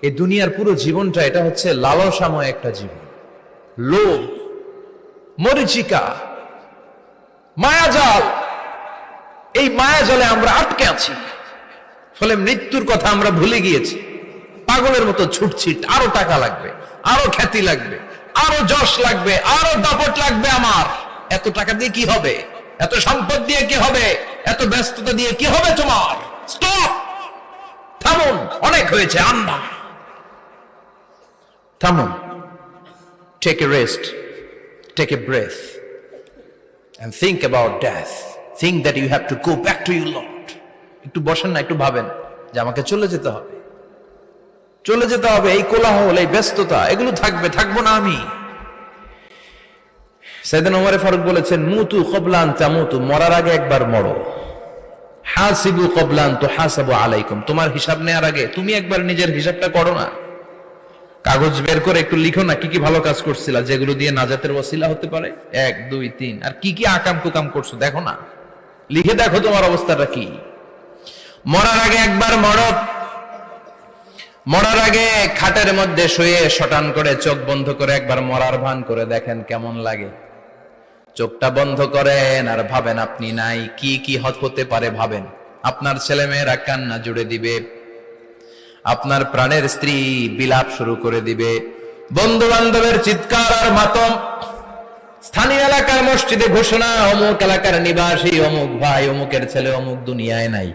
এই দুনিয়ার পুরো জীবনটা এটা হচ্ছে লালসাময় একটা জীবন, লোভ, মরিচিকা, মায়াজাল। এই মায়াজালে আমরা আটকে আছি, ফলে মৃত্যুর কথা আমরা ভুলে গিয়েছি। পাগলের মতো ছুটছি, আরো টাকা লাগবে, আরো খ্যাতি লাগবে, আরো যশ লাগবে, আরো দাপট লাগবে। আমার এত টাকা দিয়ে কি হবে? এত সম্পদ দিয়ে কি হবে? এত ব্যস্ততা দিয়ে কি হবে তোমার? স্টপ, থামুন, অনেক হয়েছে। আন্না, থামুন, take a rest, take a breath and think about death. Think that you have to go back to your Lord. একটু বসেন না, একটু ভাবেন যে আমাকে চলে যেতে হবে, চলে যেতে হবে। এই কোলাহল, এই ব্যস্ততা, এগুলো থাকবে, থাকবো না আমি। সাইয়েদনা ওমর ফারুক বলেছেন, মুতু ক্বাবলা আন তামুতু, মরার আগে একবার মরো। হাসিবু ক্বাবলা আন তুহাসাবু আলাইকুম, তোমার হিসাব নেওয়ার আগে তুমি একবার নিজের হিসাবটা করো না। কাগজ বের করে একটু লিখো না কি কি ভালো কাজ করছিলা, যেগুলো দিয়ে নাজাতের ওসিলা হতে পারে। 1 2 3, আর কি কি আকাম কুকাম করছো দেখো না, লিখে দেখো তোমার অবস্থাটা কি। মরার আগে একবার মরো। মরার আগে খাটের মধ্যে শুয়ে শটান করে চোখ বন্ধ করে একবার মরার ভান করে দেখেন কেমন লাগে। চোখটা বন্ধ করেন আর ভাবেন আপনি নাই, কি কি হতে পারে ভাবেন। আপনার ছেলে মেয়েরা কান্না জুড়ে দিবে, আপনার প্রাণের স্ত্রী বিলাপ শুরু করে দিবে, বন্ধু বান্ধবের চিৎকার আর মাতম, স্থানীয় এলাকার মসজিদে ঘোষণা, অমুক এলাকার নিবাসী অমুক ভাই, অমুকের ছেলে অমুক দুনিয়ায় নাই।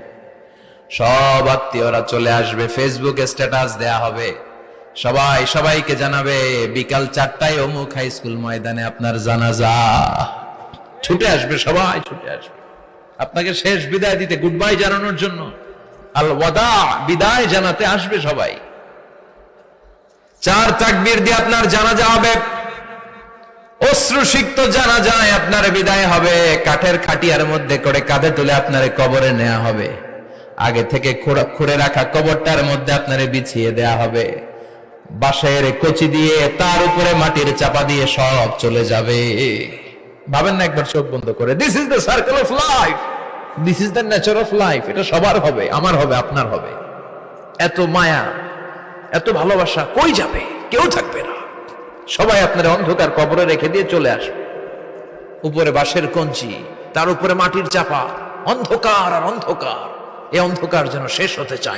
সব আত্মীয়রা চলে আসবে, ফেসবুকে স্ট্যাটাস দেয়া হবে, সবাই সবাইকে জানাবে বিকাল 4টায় অমুক হাই স্কুল ময়দানে আপনার জানাজা। ছুটে আসবে, সবাই ছুটে আসবে আপনাকে শেষ বিদায় দিতে, গুড বাই জানানোর জন্য, আল ওয়াদা, বিদায় জানাতে আসবে সবাই। 4 তাকবীর দিয়ে আপনার জানাজা হবে, অশ্রুসিক্ত জানাজায় আপনার বিদায় হবে। কাঠের খাটিয়ার মধ্যে করে কাঁধে তুলে আপনারে কবরে নেওয়া হবে, আগে থেকে খুঁড়ে রাখা কবরটার মধ্যে আপনারে বিছিয়ে দেয়া হবে, বাঁশের কচি দিয়ে তার উপরে মাটির চাপা দিয়ে সব চলে যাবে। ভাবেন না একবার চোখ বন্ধ করে, this is the circle of life, this is the nature of life. এটা সবার হবে, আমার হবে, আপনার হবে। এত মায়া, এত ভালোবাসা কই যাবে? কেউ থাকবে না, সবাই আপনার অন্ধকার কবরে রেখে দিয়ে চলে আসবে। উপরে বাঁশের কঞ্চি, তার উপরে মাটির চাপা, অন্ধকার আর অন্ধকার। এই অন্ধকার যেন শেষ হতে চায়।